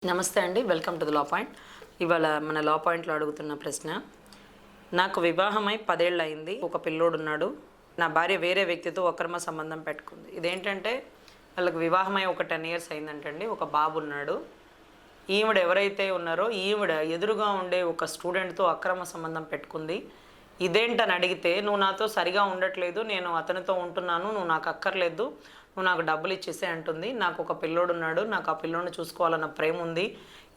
నమస్తే అండి, welcome to the law point. ఇవాళ మన లా పాయింట్లో అడుగుతున్న ప్రశ్న, నాకు వివాహమై 10 ఏళ్ళు అయింది, ఒక పిల్లోడున్నాడు. నా భార్య వేరే వ్యక్తితో అక్రమ సంబంధం పెట్టుకుంది. ఇదేంటంటే వాళ్ళకి వివాహమై ఒక 10 ఇయర్స్ అయిందంటండి, ఒక బాబు ఉన్నాడు. ఈవిడ ఎవరైతే ఉన్నారో ఈవిడ ఎదురుగా ఉండే ఒక స్టూడెంట్తో అక్రమ సంబంధం పెట్టుకుంది. ఇదేంటని అడిగితే, నువ్వు నాతో సరిగా ఉండట్లేదు, నేను అతనితో ఉంటున్నాను, నువ్వు నాకు అక్కర్లేదు, నువ్వు నాకు డబ్బులు ఇచ్చేసే అంటుంది. నాకు ఒక పిల్లోడు ఉన్నాడు, నాకు ఆ పిల్లోడిని చూసుకోవాలన్న ప్రేమ ఉంది.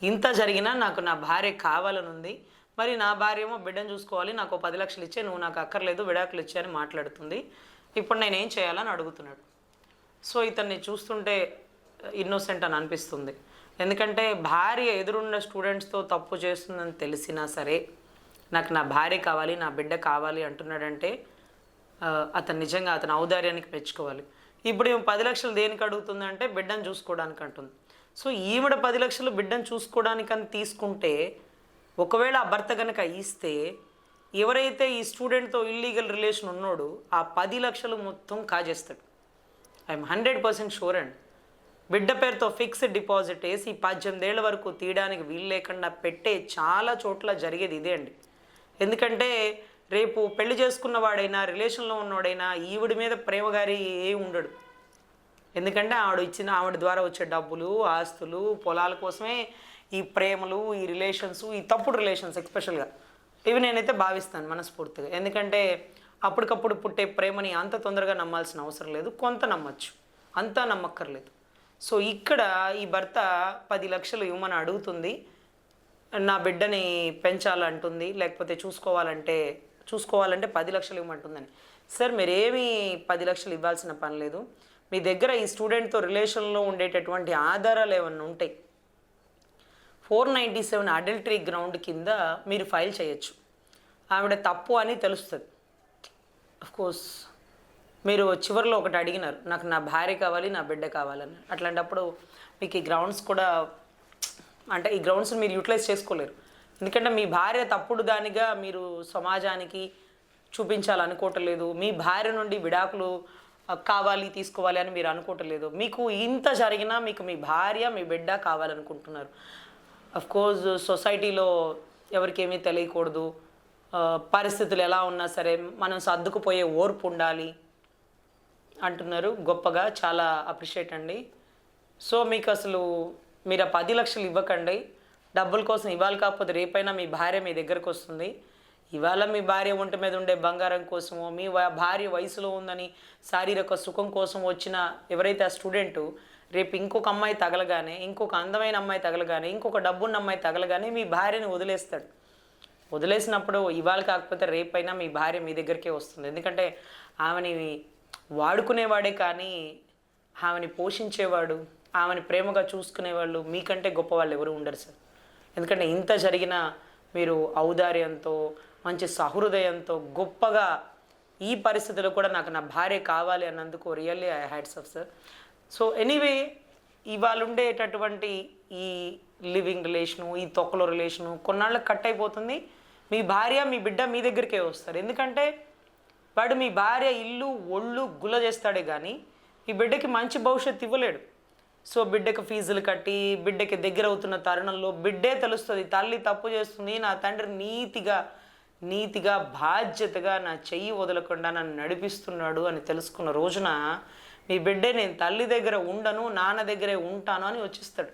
ఇంత జరిగినా నాకు నా భార్య కావాలని ఉంది. మరి నా భార్య ఏమో బిడ్డను చూసుకోవాలి, నాకు 10 లక్షలు ఇచ్చే, నువ్వు నాకు అక్కర్లేదు, విడాకులు ఇచ్చే అని మాట్లాడుతుంది. ఇప్పుడు నేనేం చేయాలని అడుగుతున్నాడు. సో ఇతన్ని చూస్తుంటే ఇన్నోసెంట్ అని అనిపిస్తుంది. ఎందుకంటే భార్య ఎదురున్న స్టూడెంట్స్తో తప్పు చేస్తుందని తెలిసినా సరే, నాకు నా భార్య కావాలి, నా బిడ్డ కావాలి అంటున్నాడంటే అతను నిజంగా అతని ఔదార్యానికి మెచ్చుకోవాలి. ఇప్పుడు ఏమో 10 లక్షలు దేనికి అడుగుతుందంటే బిడ్డను చూసుకోవడానికి అంటుంది. సో ఈవిడ 10 లక్షలు బిడ్డను చూసుకోవడానికని తీసుకుంటే, ఒకవేళ ఆ భర్త కనుక ఇస్తే, ఎవరైతే ఈ స్టూడెంట్తో ఇల్లీగల్ రిలేషన్ ఉన్నాడో ఆ 10 లక్షలు మొత్తం కాజేస్తాడు. ఐఎమ్ 100% షూర్ అండి. బిడ్డ పేరుతో ఫిక్స్డ్ డిపాజిట్ వేసి 18 ఏళ్ల వరకు తీయడానికి వీలు లేకుండా పెట్టే చాలా చోట్ల జరిగేది ఇదే అండి. ఎందుకంటే రేపు పెళ్లి చేసుకున్న వాడైనా, రిలేషన్లో ఉన్నవాడైనా ఈవిడి మీద ప్రేమ గారి ఏమి ఉండడు. ఎందుకంటే ఆవిడ ద్వారా వచ్చే డబ్బులు, ఆస్తులు, పొలాల కోసమే ఈ ప్రేమలు, ఈ రిలేషన్స్, ఈ తప్పుడు రిలేషన్స్ ఎస్పెషల్గా ఇవి నేనైతే భావిస్తాను మనస్ఫూర్తిగా. ఎందుకంటే అప్పటికప్పుడు పుట్టే ప్రేమని అంత తొందరగా నమ్మాల్సిన అవసరం లేదు, కొంత నమ్మచ్చు, అంతా నమ్మక్కర్లేదు. సో ఇక్కడ ఈ భర్త 10 లక్షలు ఇవ్వమని అడుగుతుంది, నా బిడ్డని పెంచాలంటుంది, లేకపోతే చూసుకోవాలంటే 10 లక్షలు ఇవ్వమంటుందని. సార్ మీరేమీ 10 లక్షలు ఇవ్వాల్సిన పని లేదు. మీ దగ్గర ఈ స్టూడెంట్తో రిలేషన్లో ఉండేటటువంటి ఆధారాలు ఏమన్నా ఉంటాయి, 497 అడల్టరీ గ్రౌండ్ కింద మీరు ఫైల్ చేయొచ్చు. ఆవిడ తప్పు అని తెలుస్తుంది. అఫ్కోర్స్ మీరు చివరిలో ఒకటి అడిగినారు, నాకు నా భార్య కావాలి, నా బిడ్డ కావాలని. అట్లాంటప్పుడు మీకు ఈ గ్రౌండ్స్ కూడా అంటే ఈ గ్రౌండ్స్ని మీరు యూటిలైజ్ చేసుకోలేరు. ఎందుకంటే మీ భార్య తప్పుడు దానిగా మీరు సమాజానికి చూపించాలనుకోవట్లేదు. మీ భార్య నుండి విడాకులు కావాలి, తీసుకోవాలి అని మీరు అనుకోవట్లేదు. మీకు ఇంత జరిగినా మీకు మీ భార్య, మీ బిడ్డ కావాలనుకుంటున్నారు. అఫ్కోర్స్ సొసైటీలో ఎవరికేమీ తెలియకూడదు, పరిస్థితులు ఎలా ఉన్నా సరే మనం సర్దుకుపోయే ఓర్పు ఉండాలి అంటున్నారు. గొప్పగా, చాలా అప్రిషియేట్ అండి. సో మీకు అసలు మీరు 10 లక్షలు ఇవ్వకండి. డబ్బుల కోసం ఇవాళ కాకపోతే రేపైనా మీ భార్య మీ దగ్గరకు వస్తుంది. ఇవాళ మీ భార్య ఒంటి మీద ఉండే బంగారం కోసమో, మీ భార్య వయసులో ఉందని శారీరక సుఖం కోసం వచ్చిన ఎవరైతే ఆ స్టూడెంటు రేపు ఇంకొక అమ్మాయి తగలగానే, ఇంకొక అందమైన అమ్మాయి తగలగానే, ఇంకొక డబ్బున్న అమ్మాయి తగలగానే మీ భార్యని వదిలేస్తాడు. వదిలేసినప్పుడు ఇవాళ కాకపోతే రేపైనా మీ భార్య మీ దగ్గరికే వస్తుంది. ఎందుకంటే ఆమెని వాడుకునేవాడే కానీ ఆమెని పోషించేవాడు, ఆమెని ప్రేమగా చూసుకునేవాళ్ళు మీకంటే గొప్ప వాళ్ళు ఎవరు ఉండరు సార్. ఎందుకంటే ఇంత జరిగిన మీరు ఔదార్యంతో, మంచి సహృదయంతో, గొప్పగా ఈ పరిస్థితుల్లో కూడా నాకు నా భార్య కావాలి అన్నందుకు really I hats off sir. So anyway, ఇవాళ ఉండేటటువంటి ఈ లివింగ్ రిలేషను, ఈ తొక్కలో రిలేషను కొన్నాళ్ళకి కట్ అయిపోతుంది. మీ భార్య, మీ బిడ్డ మీ దగ్గరికే వస్తారు. ఎందుకంటే వాడు మీ భార్య ఇల్లు ఒళ్ళు గుల్ల చేస్తాడే కానీ ఈ బిడ్డకి మంచి భవిష్యత్తు ఇవ్వలేడు. సో బిడ్డకు ఫీజులు కట్టి బిడ్డకి దగ్గర అవుతున్న తరుణంలో బిడ్డే తెలుస్తుంది, తల్లి తప్పు చేస్తుంది, నా తండ్రి నీతిగా బాధ్యతగా నా చెయ్యి వదలకుండా నన్ను నడిపిస్తున్నాడు అని తెలుసుకున్న రోజున మీ బిడ్డే నేను తల్లి దగ్గర ఉండను, నాన్న దగ్గరే ఉంటాను అని వచ్చిస్తాడు.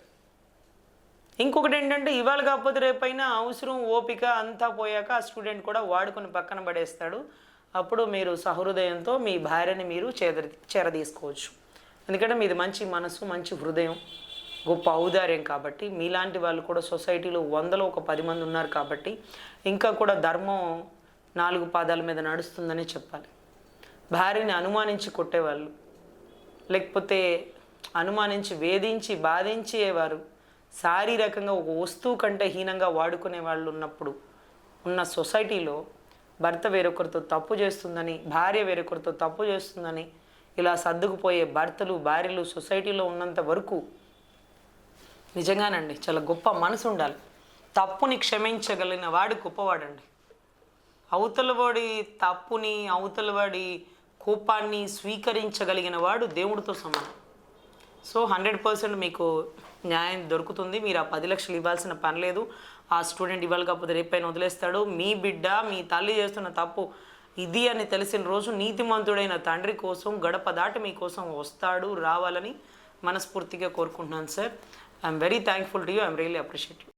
ఇంకొకటి ఏంటంటే ఇవాళ కాకపోతే రేపైనా అవసరం, ఓపిక అంతా పోయాక ఆ స్టూడెంట్ కూడా వాడుకొని పక్కన పడేస్తాడు. అప్పుడు మీరు సహృదయంతో మీ భార్యని మీరు చేరదీసుకోవచ్చు. ఎందుకంటే మీది మంచి మనసు, మంచి హృదయం, గొప్ప ఔదార్యం. కాబట్టి మీలాంటి వాళ్ళు కూడా సొసైటీలో 100లో ఒక 10 మంది ఉన్నారు. కాబట్టి ఇంకా కూడా ధర్మం 4 పాదాల మీద నడుస్తుందని చెప్పాలి. భార్యని అనుమానించి కొట్టేవాళ్ళు, లేకపోతే అనుమానించి వేధించి బాధించేవారు, శారీరకంగా ఒక వస్తువు కంటే హీనంగా వాడుకునే వాళ్ళు ఉన్నప్పుడు ఉన్న సొసైటీలో భర్త వేరొకరితో తప్పు చేస్తుందని, భార్య వేరొకరితో తప్పు చేస్తుందని ఇలా సర్దుకుపోయే భర్తలు, భార్యలు సొసైటీలో ఉన్నంత వరకు నిజంగానండి చాలా గొప్ప మనసు ఉండాలి. తప్పుని క్షమించగలిగిన వాడు గొప్పవాడండి. అవతలవాడి తప్పుని, అవతలవాడి కోపాన్ని స్వీకరించగలిగిన వాడు దేవుడితో సమానం. సో 100% మీకు న్యాయం దొరుకుతుంది. మీరు ఆ 10 లక్షలు ఇవ్వాల్సిన పని లేదు. ఆ స్టూడెంట్ ఇవ్వాలి కాకపోతే రేపైనా వదిలేస్తాడు. మీ బిడ్డ మీ తల్లి చేస్తున్న తప్పు ఇది అని తెలిసిన రోజు నీతిమంతుడైన తండ్రి కోసం గడప దాటి మీకోసం వస్తాడు, రావాలని మనస్ఫూర్తిగా కోరుకుంటున్నాను sir. I'm very thankful to you. I'm really appreciate.